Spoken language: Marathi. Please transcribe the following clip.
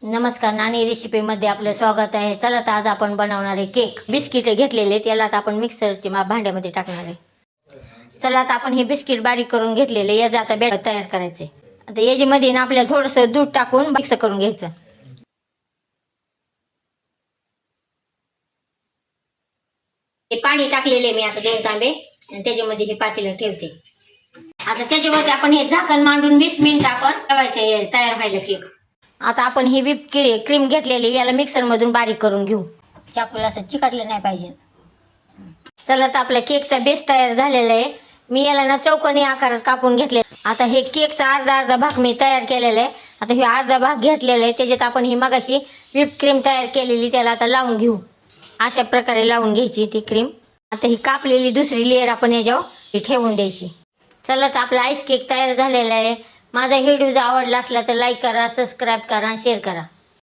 नमस्कार, नानी रेसिपीमध्ये आपलं स्वागत आहे. चला तर आज आपण बनवणार आहे केक. बिस्किट घेतलेले त्याला आता आपण मिक्सरच्या भांड्यामध्ये टाकणार आहे. चला आता आपण हे बिस्किट बारीक करून घेतलेले याचं आता बॅटर तयार करायचे. आता याच्यामध्ये ना आपल्याला थोडंसं दूध टाकून मिक्स करून घ्यायचं. हे पाणी टाकलेले मी आता 2 तांबे आणि त्याच्यामध्ये हे पातेलं ठेवते. आता त्याच्यावरती आपण हे झाकण मांडून 20 मिनिटं आपण ठेवायचे तयार व्हायला केक. आता आपण ही व्हिप क्रीम घेतलेली याला मिक्सरमधून बारीक करून घेऊ. चाकूला असं चिकटलं नाही पाहिजे. चला तर आपल्या केकचा बेस तयार झालेला आहे. मी याला ना चौकोनी आकारात कापून घेतले. आता हे केकचा अर्धा भाग मी तयार केलेला आहे. आता हे अर्धा भाग घेतलेला आहे त्याच्यात आपण ही मगाशी व्हिप क्रीम तयार केलेली त्याला आता लावून घेऊ. अशा प्रकारे लावून घ्यायची ती क्रीम. आता ही कापलेली दुसरी लेअर आपण याच्यावर ठेवून द्यायची. चला तर आपला आईस केक तयार झालेला आहे. माझा व्हिडिओ जर आवडला असला तर लाईक करा, सबस्क्राईब करा आणि शेअर करा.